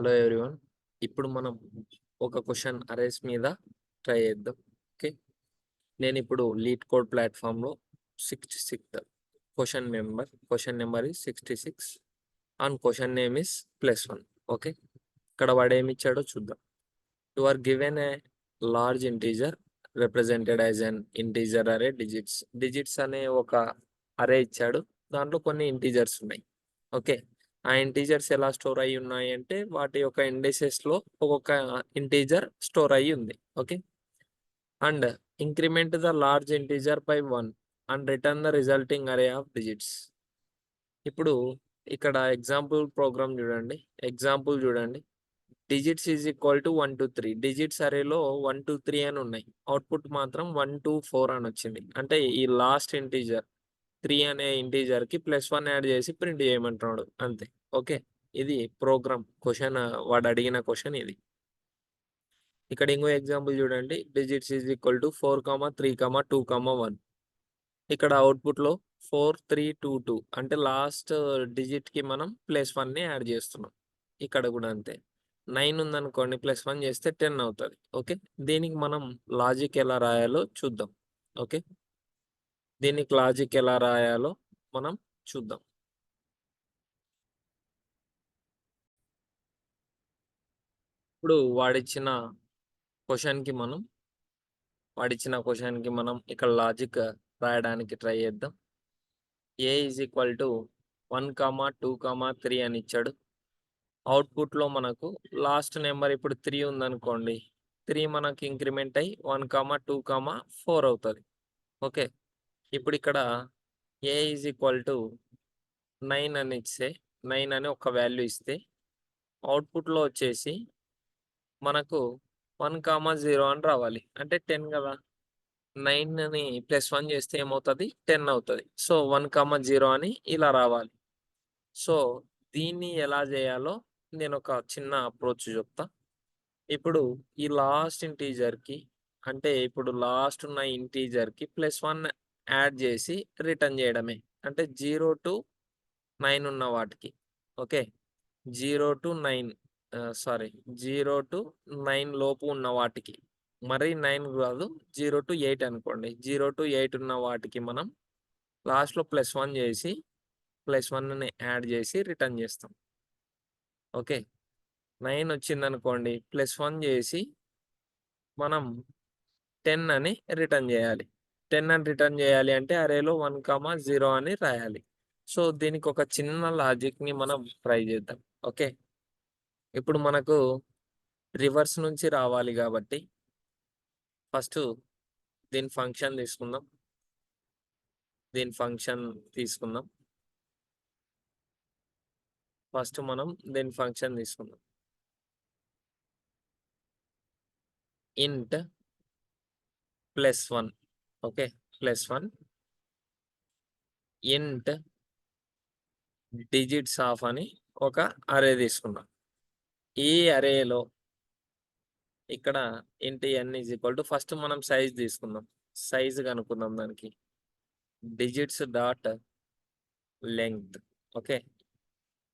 Hello everyone. ఇప్పుడు మనం ఒక క్వశ్చన్ అరేస్ మీద ట్రై చేద్దాం. ఓకే, నేను ఇప్పుడు లీడ్ కోడ్ ప్లాట్ఫామ్లో 66 question number is 66 and question name is +1. Okay, ఇక్కడ వాడు ఏమి ఇచ్చాడో చూద్దాం. You are given a large integer represented as an integer array digits అనే ఒక అరే ఇచ్చాడు. దాంట్లో కొన్ని ఇంటీజర్స్ ఉన్నాయి. ఓకే, ఆ ఇంటీజర్స్ ఎలా స్టోర్ అయ్యి ఉన్నాయి అంటే వాటి యొక్క ఇండిసెస్లో ఒక్కొక్క ఇంటీజర్ స్టోర్ అయ్యి ఉంది. Okay, and increment the large integer by 1 and return the resulting array of digits. ఇప్పుడు ఇక్కడ ఎగ్జాంపుల్ చూడండి. Digits is equal to 1 to 3. Digits అరేలో 1 to 3 అని ఉన్నాయి. అవుట్పుట్ మాత్రం 1 to 4 అని వచ్చింది. అంటే ఈ లాస్ట్ ఇంటీజర్ 3 అనే ఇంటీజర్కి +1 యాడ్ చేసి ప్రింట్ చేయమంటున్నాడు అంతే. ఓకే, ఇది ప్రోగ్రామ్ క్వశ్చన్, వాడు అడిగిన క్వశ్చన్ ఇది. ఇక్కడ ఇంకో ఎగ్జాంపుల్ చూడండి. Digits is equal to 4, 3, 2, 1. ఇక్కడ అవుట్పుట్లో 4, 3, 2, 2 అంటే లాస్ట్ డిజిట్కి మనం +1ని యాడ్ చేస్తున్నాం. ఇక్కడ కూడా అంతే. 9 ఉందనుకోండి, +1 చేస్తే 10 అవుతుంది. ఓకే, దీనికి మనం లాజిక్ ఎలా రాయాలో చూద్దాం. ఓకే, దీనికి లాజిక్ ఎలా రాయాలో మనం చూద్దాం. ఇప్పుడు వాడిచ్చిన క్వశ్చన్కి మనం ఇక్కడ లాజిక్ రాయడానికి ట్రై చేద్దాం. ఏ ఈజ్ ఈక్వల్ టు 1, 2, 3 అని ఇచ్చాడు. అవుట్పుట్లో మనకు లాస్ట్ నెంబర్ ఇప్పుడు 3 ఉందనుకోండి, 3 మనకి ఇంక్రిమెంట్ అయ్యి 1, 2, 4 అవుతుంది. ఓకే, ఇప్పుడు ఇక్కడ ఏ ఈజ్ ఈక్వల్ టు 9 అని ఇస్తే 9 అని ఒక వాల్యూ ఇస్తే అవుట్పుట్లో వచ్చేసి మనకు 1, 0 అని రావాలి. అంటే 10 కదా. 9ని +1 చేస్తే ఏమవుతుంది, 10 అవుతుంది. సో 1, 0 అని ఇలా రావాలి. సో దీన్ని ఎలా చేయాలో నేను ఒక చిన్న అప్రోచ్ చెప్తా. ఇప్పుడు ఈ లాస్ట్ ఇంటీజర్కి, అంటే ఇప్పుడు లాస్ట్ ఉన్న ఇంటీజర్కి +1 యాడ్ చేసి రిటర్న్ చేయడమే. అంటే 0 to 9 ఉన్న వాటికి. ఓకే, 0 to 9 లోపు ఉన్న వాటికి, మరి 9 కాదు, 0 to 8 అనుకోండి. 0 to 8 ఉన్న వాటికి మనం లాస్ట్లో +1 చేసి +1ని యాడ్ చేసి రిటర్న్ చేస్తాం. ఓకే, 9 వచ్చిందనుకోండి, +1 చేసి మనం 10 అని రిటర్న్ చేయాలి. 10 అని రిటర్న్ చేయాలి అంటే అరేలో 1, 0 అని రాయాలి. సో దీనికి ఒక చిన్న లాజిక్ని మనం ట్రై చేద్దాం. ఓకే, ఇప్పుడు మనకు రివర్స్ నుంచి రావాలి కాబట్టి ఫస్ట్ దీని ఫంక్షన్ తీసుకుందాం. ఫస్ట్ మనం దీని ఫంక్షన్ తీసుకుందాం. ఇంట్ +1. ఓకే, +1 ఇంట్ డిజిట్స్ ఆఫ్ అని ఒక అరే తీసుకున్నాం. ఈ అరేలో ఇక్కడ ఇంట్ n is equal to, first మనం సైజ్ తీసుకుందాం. సైజ్ కనుక్కుందాం దానికి. Digits dot length. ఓకే,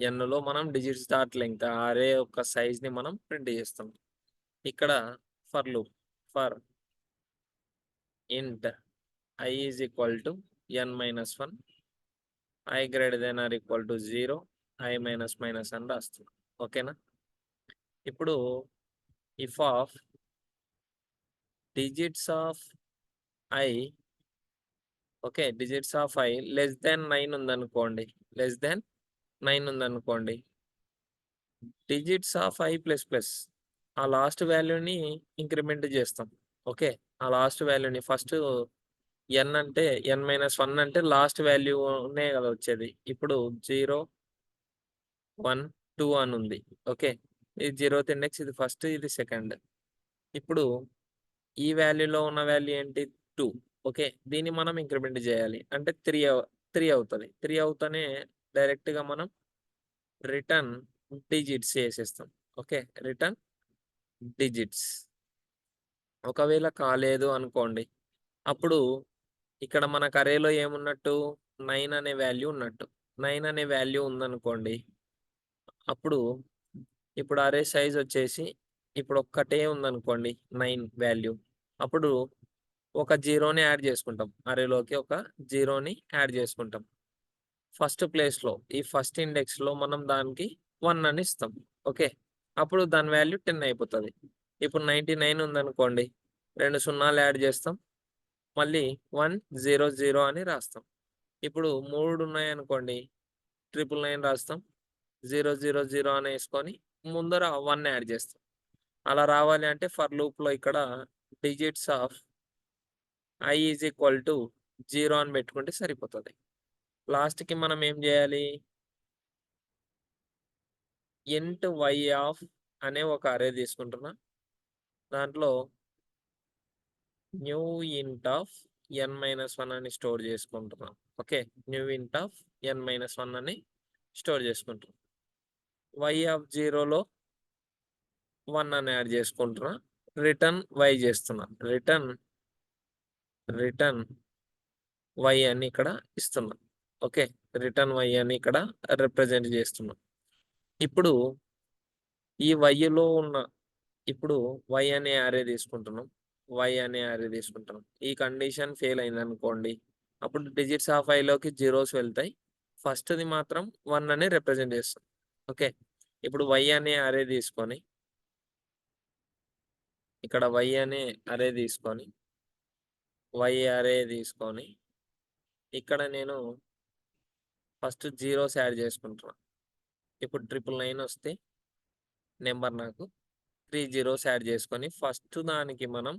ఎన్లో మనం డిజిట్స్ డాట్ లెంగ్త్ అరే యొక్క సైజ్ని మనం ప్రింట్ చేస్తాం. ఇక్కడ for loop for int I is equal to n-1, I greater than or equal to 0, I minus అని రాస్తుంది. ఓకేనా, ఇప్పుడు if of digits of I, okay, digits of I less than 9 ఉందనుకోండి, డిజిట్స్ ఆఫ్ I ++ ఆ last వాల్యూని increment చేస్తాం. Okay, ఆ last వాల్యూని ఫస్ట్ n అంటే n-1 అంటే లాస్ట్ వాల్యూనే కదా వచ్చేది. ఇప్పుడు 0, 1, 2 అని ఉంది. ఓకే, ఇది 0th ఇండెక్స్, ఇది ఫస్ట్, ఇది సెకండ్. ఇప్పుడు ఈ వాల్యూలో ఉన్న వాల్యూ ఏంటి, 2. ఓకే, దీన్ని మనం ఇంక్రిమెంట్ చేయాలి అంటే 3 అవుతుంది. 3 అవుతానే డైరెక్ట్గా మనం రిటర్న్ డిజిట్స్ చేసేస్తాం. Okay, return digits. ఒకవేళ కాలేదు అనుకోండి, అప్పుడు ఇక్కడ మనకు అరేలో ఏమున్నట్టు, 9 అనే వాల్యూ ఉన్నట్టు. 9 అనే వాల్యూ ఉందనుకోండి, అప్పుడు ఇప్పుడు అరే సైజ్ వచ్చేసి ఇప్పుడు ఒక్కటే ఉందనుకోండి 9 వాల్యూ. అప్పుడు ఒక జీరోని యాడ్ చేసుకుంటాం. అరేలోకి ఒక జీరోని యాడ్ చేసుకుంటాం. ఫస్ట్ ప్లేస్‌లో ఈ ఫస్ట్ ఇండెక్స్‌లో మనం దానికి 1 అని ఇస్తాం. ఓకే. అప్పుడు దాని వాల్యూ 10 అయిపోతది. ఇప్పుడు 99 ఉందనుకోండి. 2 సున్నాలు యాడ్ చేస్తాం. మళ్ళీ 1, 0, 0 అని రాస్తాం. ఇప్పుడు 3 ఉన్నాయనుకోండి. 999 రాస్తాం. 0, 0, 0 అనేసుకొని ముందర 1 యాడ్ చేస్తాం. అలా రావాలి అంటే ఫర్ లూప్‌లో ఇక్కడ digits of i is equal to 0 అని పెట్టుకుంటే సరిపోతది. లాస్ట్‌కి మనం ఏం చేయాలి? ఇంట్ y ఆఫ్ అనే ఒక అరే తీసుకుంటున్నా. దాంట్లో న్యూ ఇంట్ ఆఫ్ n-1 అని స్టోర్ చేసుకుంటున్నా. ఓకే. న్యూ ఇంట్ ఆఫ్ n-1 అని స్టోర్ చేసుకుంటున్నా. y ఆఫ్ 0లో 1 అని యాడ్ చేసుకుంటున్నా. రిటర్న్ y చేస్తున్నా. రిటర్న్ y అని ఇక్కడ ఇస్తున్నా. ఓకే. రిటర్న్ y అని ఇక్కడ రిప్రజెంట్ చేస్తున్నా. ఇప్పుడు ఈ వైలో ఉన్న ఇప్పుడు y అనే అరే తీసుకుంటున్నాం. ఈ కండిషన్ ఫెయిల్ అయిందనుకోండి. అప్పుడు డిజిట్స్ ఆఫ్ iలోకి జీరోస్ వెళ్తాయి. ఫస్ట్‌ది మాత్రం 1 అని రిప్రజెంట్ చేస్తాం. ఓకే. ఇప్పుడు y అనే అరే తీసుకొని ఇక్కడ y అనే అరే తీసుకొని ఇక్కడ నేను ఫస్ట్ జీరోస్ యాడ్ చేసుకుంటున్నా. ఇప్పుడు 999 వస్తే నంబర్ నాకు 3 జీరోస్ యాడ్ చేసుకొని ఫస్ట్ దానికి మనం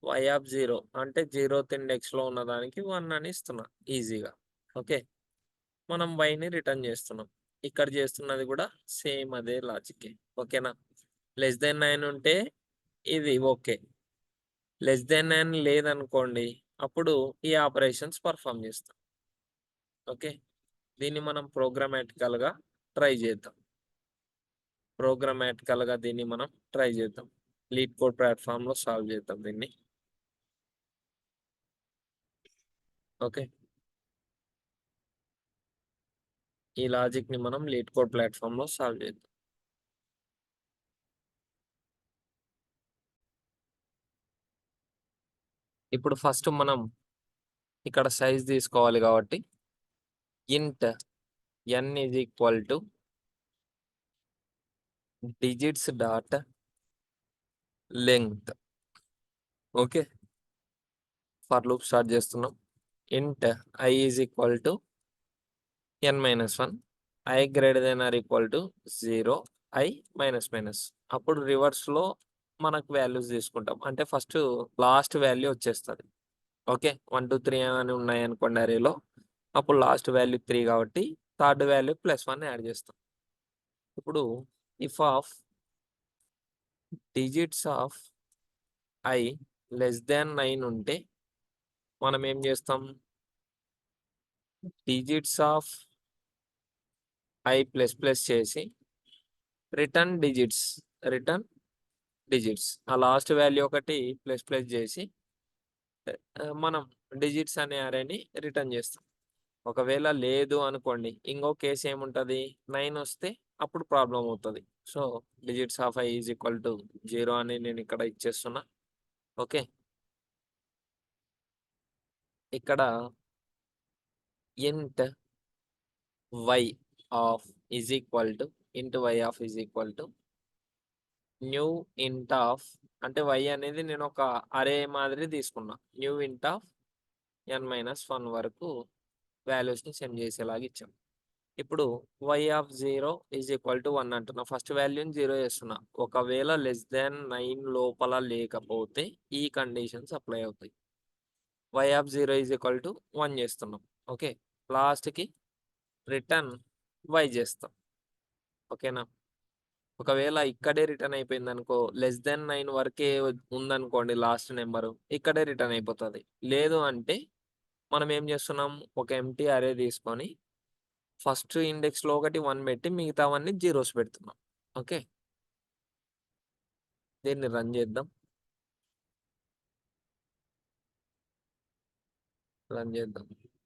y ఆఫ్ 0 అంటే 0th ఇండెక్స్‌లో ఉన్న దానికి 1 అని ఇస్తున్నా ఈజీగా. ఓకే. మనం వైని రిటర్న్ చేస్తున్నాం. ఇక్కడ చేస్తున్నది కూడా సేమ్ అదే లాజిక్కే. ఓకేనా? లెస్ దెన్ 9 ఉంటే ఇది ఓకే. లెస్ దెన్ 9 లేదనుకోండి. అప్పుడు ఈ ఆపరేషన్స్ పర్ఫార్మ్ చేస్తాం. ఓకే. దీన్ని మనం ప్రోగ్రామాటికల్‌గా ట్రై చేద్దాం. దీన్ని మనం ట్రై చేద్దాం. లీడ్ కోడ్ ప్లాట్‌ఫామ్‌లో సాల్వ్ చేద్దాం దీన్ని. ఓకే. ఈ లాజిక్‌ని మనం లీడ్ కోడ్ ప్లాట్‌ఫామ్‌లో సాల్వ్ చేద్దాం. ఇప్పుడు ఫస్ట్ మనం ఇక్కడ సైజ్ తీసుకోవాలి కాబట్టి int n is equal to digits dot length. Okay. For loop start చేస్తున్నాం. Int i is equal to n-1 i greater than or equal to 0 i minus. అప్పుడు రివర్స్‌లో మనకు వాల్యూస్ తీసుకుంటాం. అంటే ఫస్ట్ లాస్ట్ వాల్యూ వచ్చేస్తది. Okay. 1, 2, 3 అని ఉన్నాయనుకోండి అరేలో. అప్పుడు లాస్ట్ వాల్యూ 3 కాబట్టి థర్డ్ వాల్యూ +1 యాడ్ చేస్తాం. ఇప్పుడు if of digits of i less than 9 ఉంటే మనం ఏం చేస్తాం? డిజిట్స్ ఆఫ్ i ప్లస్ చేసి రిటర్న్ డిజిట్స్. ఆ లాస్ట్ వాల్యూ ఒకటి ప్లస్ చేసి మనం డిజిట్స్ అనే అరేని రిటర్న్ చేస్తాం. ఒకవేళ లేదు అనుకోండి. ఇంకో కేస్ ఏముంటది? 9 వస్తే అప్పుడు ప్రాబ్లమ్ అవుతది. So, digits of i is equal to 0 అని నేను ఇక్కడ ఇచ్చేస్తున్నా. ఓకే. ఇక్కడ ఇంట్ y of is equal to new ఇంట్ ఆఫ్ అంటే y అనేది నేను ఒక అరే మాదిరి తీసుకున్నా. న్యూ ఇంట్ ఆఫ్ n-1 వరకు వాల్యూస్‌ని సెండ్ చేసేలాగా ఇచ్చాం. ఇప్పుడు y of 0 is equal to 1 అంటున్నా. ఫస్ట్ వాల్యూని 0 చేస్తున్నా. ఒకవేళ లెస్ దాన్ 9 లోపల లేకపోతే ఈ కండిషన్స్ అప్లై అవుతాయి. y of 0 is equal to 1 చేస్తున్నాం. ఓకే. లాస్ట్‌కి రిటర్న్ y చేస్తాం. ఓకేనా? ఒకవేళ ఇక్కడే రిటర్న్ అయిపోయిందనుకో, లెస్ దాన్ 9 వరకే ఉందనుకోండి లాస్ట్ నంబరు, ఇక్కడే రిటర్న్ అయిపోతది. లేదు అంటే మనం ఏం చేస్తున్నాం? ఒక ఎంప్టీ అరే తీసుకొని ఫస్ట్ ఇండెక్స్‌లో ఒకటి 1 పెట్టి మిగతావన్నీ జీరోస్ పెడుతున్నాం. ఓకే. దీన్ని రన్ చేద్దాం.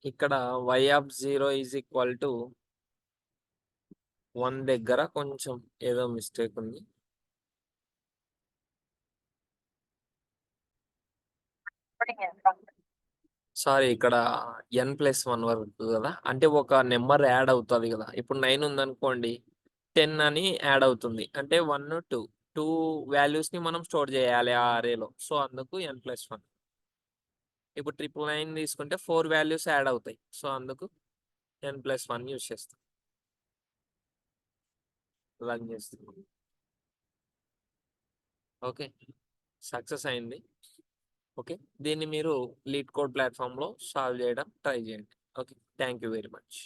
ఇక్కడ y of 0 is equal to 1 దగ్గర కొంచెం ఏదో మిస్టేక్ ఉంది. సారీ, ఇక్కడ n+1 వరకు కదా, అంటే ఒక నెంబర్ యాడ్ అవుతుంది కదా. ఇప్పుడు 9 ఉందనుకోండి, 10 అని యాడ్ అవుతుంది, అంటే 1 2 వాల్యూస్ ని మనం స్టోర్ చేయాలి ఆ అరేలో. సో అందుకు n+1. ఇప్పుడు 999 తీసుకుంటే 4 వాల్యూస్ యాడ్ అవుతాయి, సో అందుకు n+1 యూస్ చేస్తాం. రన్ చేస్తాం. ఓకే, సక్సెస్ అయింది. ఓకే, దీన్ని మీరు లీడ్ కోడ్ ప్లాట్ఫామ్లో సాల్వ్ చేయడం ట్రై చేయండి. Okay, thank you very much.